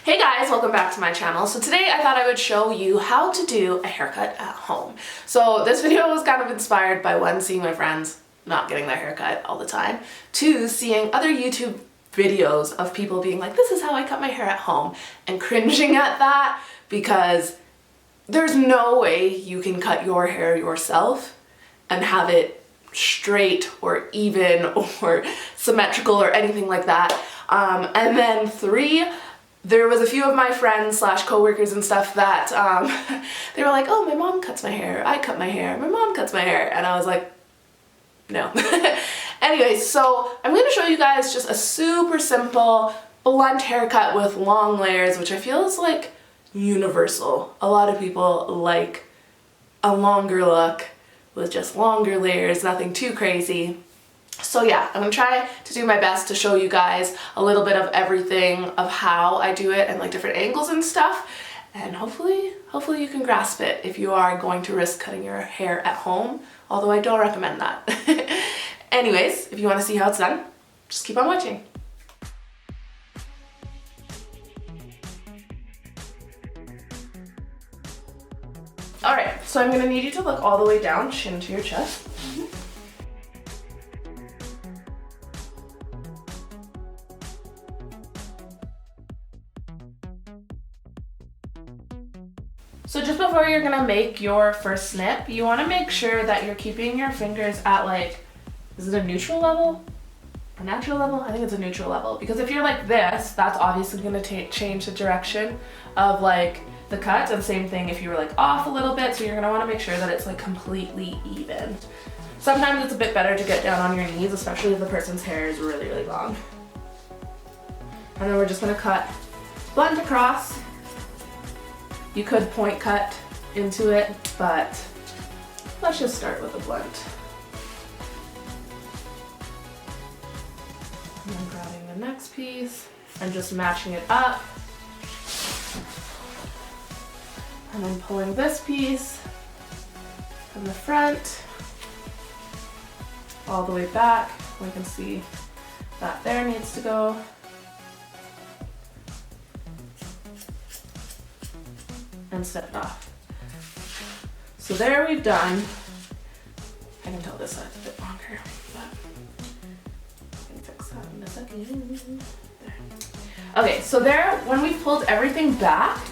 Hey guys, welcome back to my channel. So today I thought I would show you how to do a haircut at home. So this video was kind of inspired by one, seeing my friends not getting their haircut all the time, two, seeing other YouTube videos of people being like, this is how I cut my hair at home, and cringing at that because there's no way you can cut your hair yourself and have it straight or even or symmetrical or anything like that. And then three, there was a few of my friends slash co-workers and stuff that they were like, oh, my mom cuts my hair, I cut my hair, my mom cuts my hair, and I was like, no. Anyway, so I'm going to show you guys just a super simple blunt haircut with long layers, which I feel is like universal. A lot of people like a longer look with just longer layers, nothing too crazy. So yeah, I'm gonna try to do my best to show you guys a little bit of everything of how I do it and like different angles and stuff. And hopefully you can grasp it if you are going to risk cutting your hair at home, although I don't recommend that. Anyways, if you want to see how it's done, just keep on watching. Alright, so I'm gonna need you to look all the way down, chin to your chest. So just before you're gonna make your first snip, you wanna make sure that you're keeping your fingers at like, is it a neutral level? A natural level? I think it's a neutral level. Because if you're like this, that's obviously gonna change the direction of like the cut. And same thing if you were like off a little bit, so you're gonna wanna make sure that it's like completely even. Sometimes it's a bit better to get down on your knees, especially if the person's hair is really, really long. And then we're just gonna cut blunt across. You could point cut into it, but let's just start with a blunt. And then grabbing the next piece and just matching it up. And then pulling this piece from the front all the way back. We can see that there needs to go. And snip it off. So there we've done, I can tell this side's a bit longer, but I can fix that in a second. There. Okay, so there, when we've pulled everything back,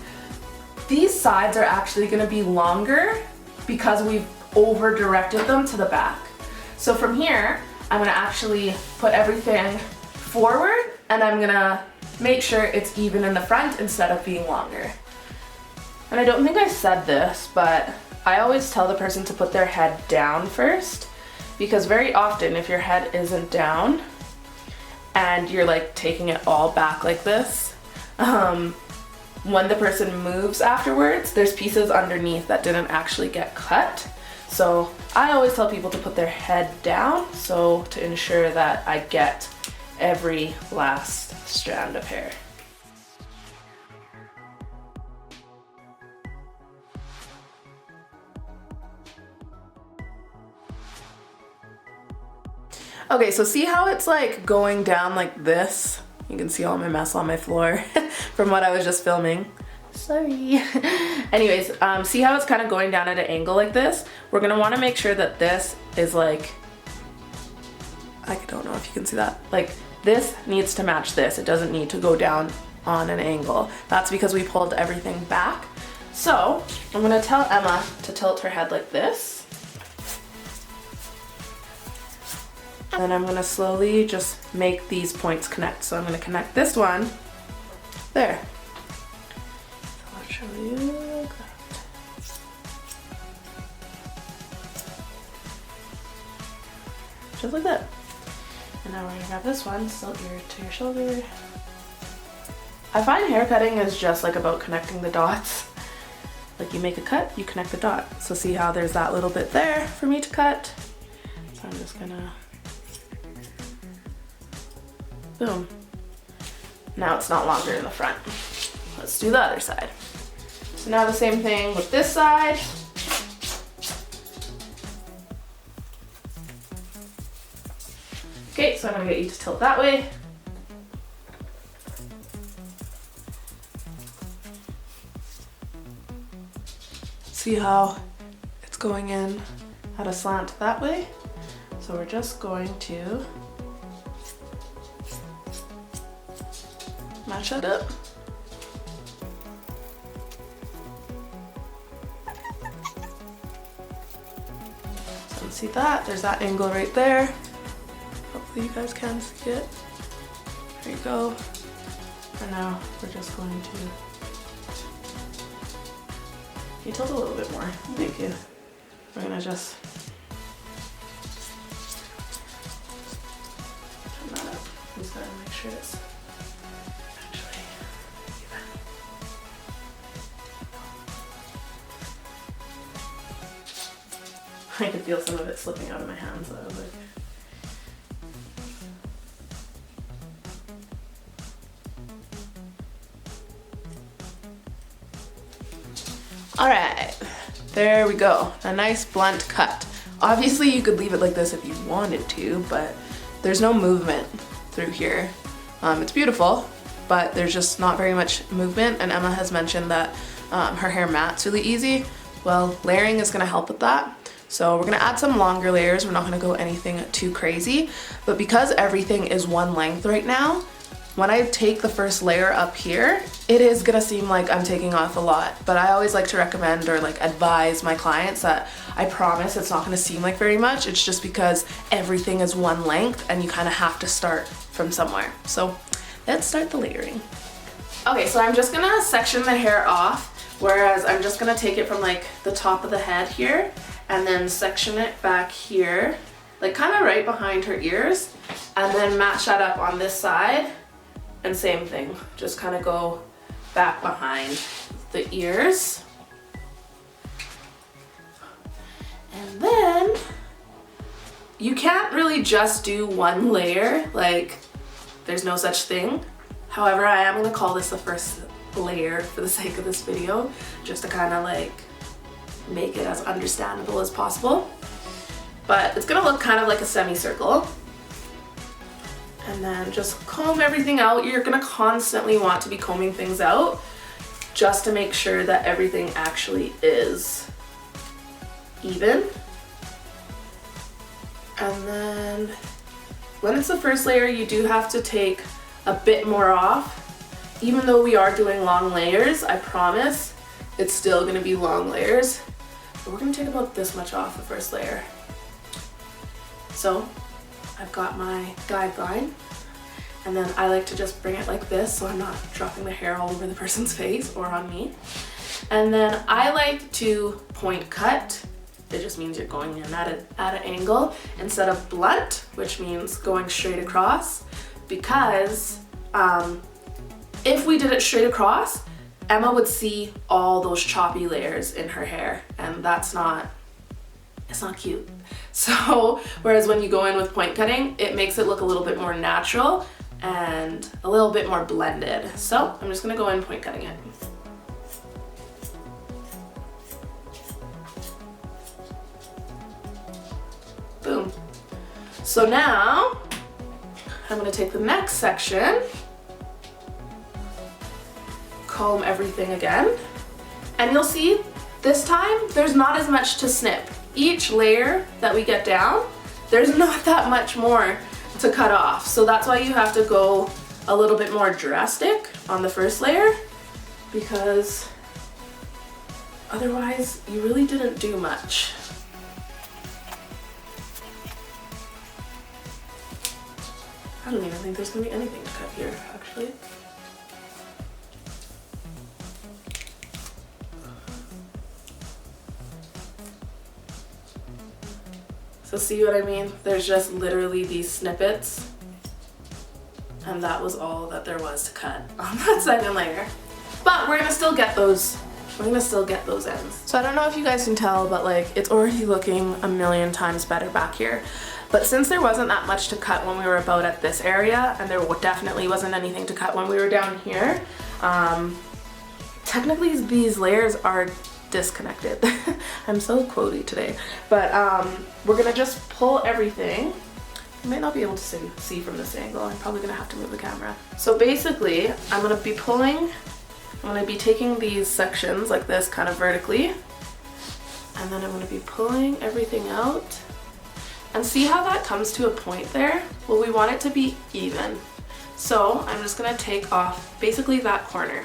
these sides are actually gonna be longer because we've over directed them to the back. So from here, I'm gonna actually put everything forward and I'm gonna make sure it's even in the front instead of being longer. And I don't think I said this, but I always tell the person to put their head down first, because very often if your head isn't down and you're like taking it all back like this, when the person moves afterwards, there's pieces underneath that didn't actually get cut. So I always tell people to put their head down, so to ensure that I get every last strand of hair. Okay, so see how it's like going down like this? You can see all my mess on my floor from what I was just filming. Sorry. Anyways, see how it's kind of going down at an angle like this? We're gonna wanna make sure that this is like, I don't know if you can see that. Like this needs to match this. It doesn't need to go down on an angle. That's because we pulled everything back. So I'm gonna tell Emma to tilt her head like this. And then I'm gonna slowly just make these points connect. So I'm gonna connect this one there. So I'll show you that. Just like that. And now we're gonna grab this one, tilt your to your shoulder. I find hair cutting is just like about connecting the dots. Like you make a cut, you connect the dot. So see how there's that little bit there for me to cut. So I'm just gonna boom. Now it's not longer in the front. Let's do the other side. So now the same thing with this side. Okay, so I'm gonna get you to tilt that way. See how it's going in at a slant that way? So we're just going to match that up. So see that? There's that angle right there. Hopefully you guys can see it. There you go. And now we're just going to... Can you tilt a little bit more? Thank you. We're gonna just turn that up. Just gotta make sure it's actually even. I could feel some of it slipping out of my hands, so I was like, all right, there we go, a nice blunt cut. Obviously you could leave it like this if you wanted to, but there's no movement through here. It's beautiful, but there's just not very much movement, and Emma has mentioned that her hair mats really easy. Well, layering is gonna help with that. So we're gonna add some longer layers. We're not gonna go anything too crazy, but because everything is one length right now, when I take the first layer up here, it is gonna seem like I'm taking off a lot, but I always like to recommend or like advise my clients that I promise it's not gonna seem like very much. It's just because everything is one length and you kind of have to start from somewhere. So let's start the layering. Okay, so I'm just gonna section the hair off, whereas I'm just gonna take it from like the top of the head here and then section it back here, like kind of right behind her ears, and then match that up on this side. And same thing, just kind of go back behind the ears. And then you can't really just do one layer, like there's no such thing. However, I am gonna call this the first layer for the sake of this video, just to kind of like make it as understandable as possible. But it's gonna look kind of like a semicircle. And then just comb everything out. You're gonna constantly want to be combing things out just to make sure that everything actually is even. And then when it's the first layer, you do have to take a bit more off. Even though we are doing long layers, I promise it's still gonna be long layers. But we're gonna take about this much off the first layer. So I've got my guideline, and then I like to just bring it like this so I'm not dropping the hair all over the person's face or on me. And then I like to point cut. It just means you're going in at an angle instead of blunt, which means going straight across, because if we did it straight across, Emma would see all those choppy layers in her hair, and it's not cute. So, whereas when you go in with point cutting, it makes it look a little bit more natural and a little bit more blended. So, I'm just gonna go in point cutting it. Boom. So now, I'm gonna take the next section, comb everything again, and you'll see this time there's not as much to snip. Each layer that we get down, there's not that much more to cut off. So that's why you have to go a little bit more drastic on the first layer, because otherwise you really didn't do much. I don't even think there's gonna be anything to cut here, actually. So see what I mean? There's just literally these snippets, and that was all that there was to cut on that second layer. But we're gonna still get those. We're gonna still get those ends. So I don't know if you guys can tell, but like it's already looking a million times better back here. But since there wasn't that much to cut when we were about at this area, and there definitely wasn't anything to cut when we were down here, technically these layers are disconnected. I'm so quotey today. But we're gonna just pull everything. You might not be able to see from this angle. I'm probably gonna have to move the camera. So basically, I'm gonna be taking these sections like this kind of vertically, And then I'm going to be pulling everything out. And see how that comes to a point there? Well, we want it to be even. So I'm just going to take off basically that corner.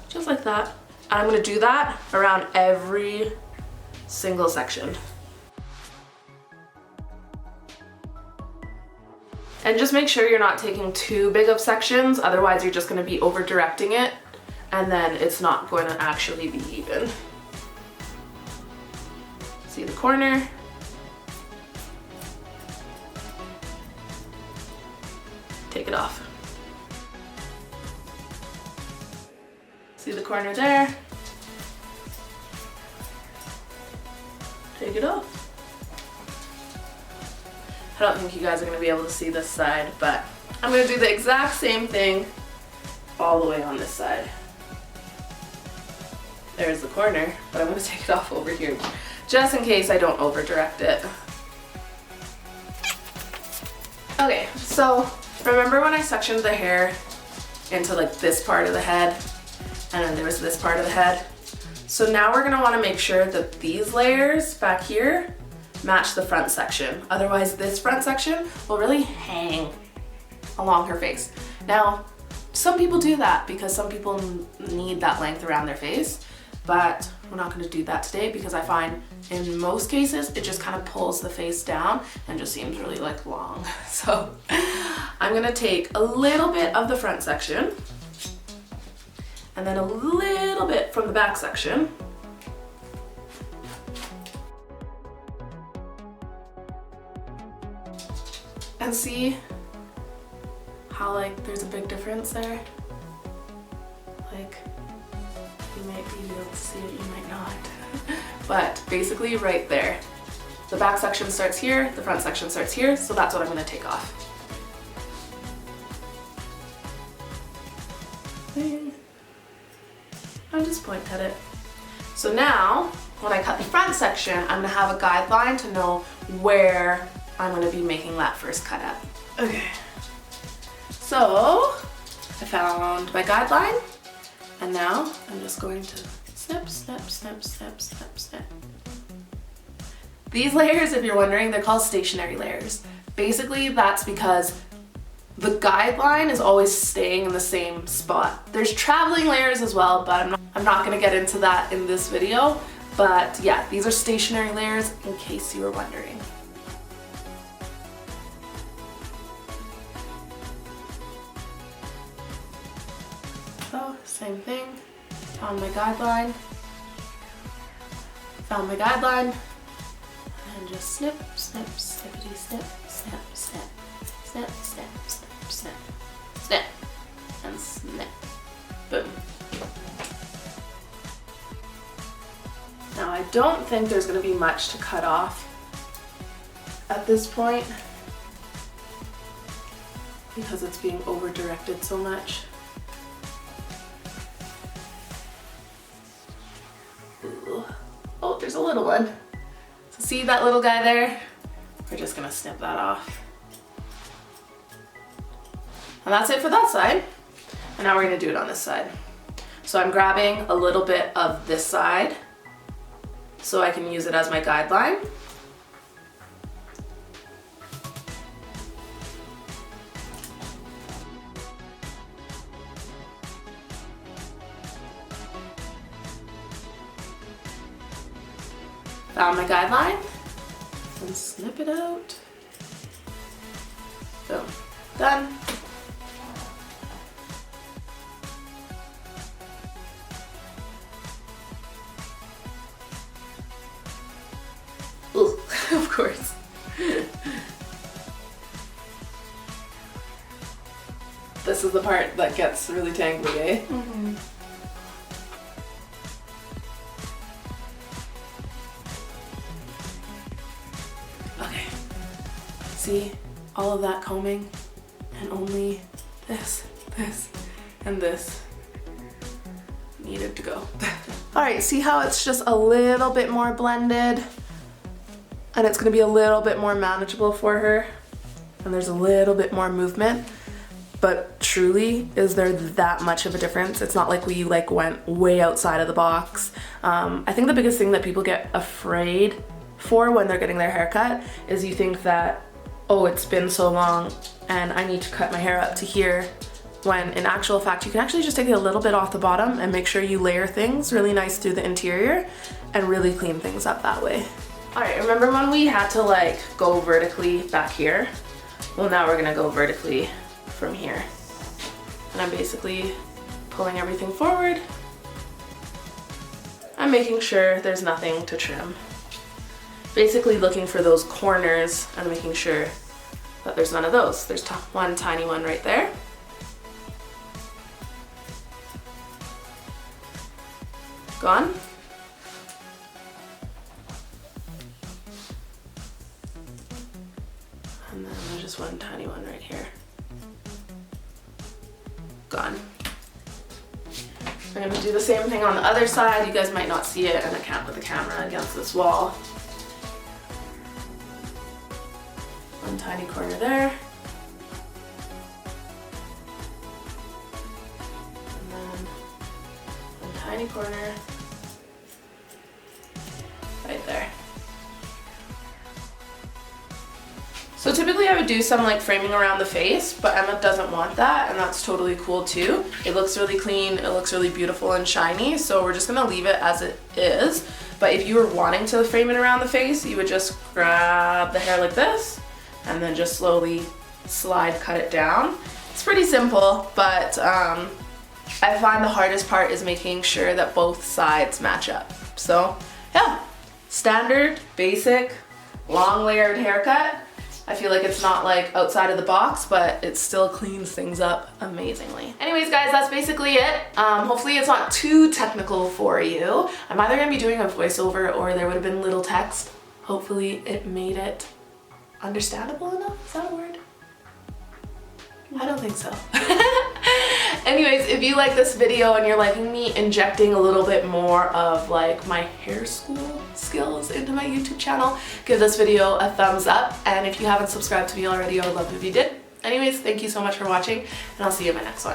Just like that. And I'm going to do that around every single section. And just make sure you're not taking too big of sections, otherwise you're just going to be over directing it and then it's not going to actually be even. See the corner? Take it off. See the corner there? Take it off. I don't think you guys are going to be able to see this side, but I'm going to do the exact same thing all the way on this side. There's the corner, but I'm going to take it off over here just in case I don't over direct it. Okay, so remember when I sectioned the hair into like this part of the head and then there was this part of the head? So now we're going to want to make sure that these layers back here match the front section. Otherwise this front section will really hang along her face. Now, some people do that because some people need that length around their face, but we're not going to do that today because I find in most cases it just kind of pulls the face down and just seems really like long. So I'm going to take a little bit of the front section and then a little bit from the back section. And see how like there's a big difference there? Like you might be able to see it, you might not. But basically right there. The back section starts here, the front section starts here, so that's what I'm going to take off. I just point at it. So now, when I cut the front section, I'm going to have a guideline to know where I'm going to be making that first cut at. Okay, so I found my guideline and now I'm just going to snip, snip, snip, snip, snip, snip. These layers, if you're wondering, they're called stationary layers. Basically, that's because the guideline is always staying in the same spot. There's traveling layers as well, but I'm not going to get into that in this video. But yeah, these are stationary layers in case you were wondering. So, same thing, found my guideline, and just snip, snip, snippity, snip, snip, snip, snip, snip, snip, snip, snip, and snip. Boom. Now I don't think there's going to be much to cut off at this point because it's being over directed so much. Oh, there's a little one. So see that little guy there? We're just gonna snip that off. And that's it for that side. And now we're gonna do it on this side. So I'm grabbing a little bit of this side so I can use it as my guideline. Found my guideline and snip it out. Boom. Done. Ooh, of course. This is the part that gets really tangly, eh? Mm-hmm. Okay. See all of that combing and only this, and this needed to go. All right, see how it's just a little bit more blended and it's gonna be a little bit more manageable for her and there's a little bit more movement. but truly, is there that much of a difference? It's not like we like went way outside of the box. I think the biggest thing that people get afraid for when they're getting their hair cut is you think that, oh, it's been so long and I need to cut my hair up to here, when in actual fact you can actually just take it a little bit off the bottom and make sure you layer things really nice through the interior and really clean things up that way. Alright, remember when we had to like go vertically back here? Well, now we're gonna go vertically from here. And I'm basically pulling everything forward. I'm making sure there's nothing to trim. Basically looking for those corners and making sure that there's none of those. There's one tiny one right there. Gone. And then there's just one tiny one right here. Gone. I'm gonna do the same thing on the other side. You guys might not see it, and I can't put the camera against this wall. One tiny corner there. And then one tiny corner right there. So typically I would do some like framing around the face, but Emma doesn't want that, and that's totally cool too. It looks really clean, it looks really beautiful and shiny, so we're just gonna leave it as it is. But if you were wanting to frame it around the face, you would just grab the hair like this and then just slowly slide cut it down. It's pretty simple, but I find the hardest part is making sure that both sides match up. So yeah, standard, basic, long layered haircut. I feel like it's not like outside of the box, but it still cleans things up amazingly. Anyways guys, that's basically it. Hopefully it's not too technical for you. I'm either gonna be doing a voiceover or there would have been little text. Hopefully it made it understandable enough? Is that a word? I don't think so. Anyways, if you like this video and you're liking me injecting a little bit more of like my hair school skills into my YouTube channel, give this video a thumbs up. And if you haven't subscribed to me already, I would love it if you did. Anyways, thank you so much for watching, and I'll see you in my next one.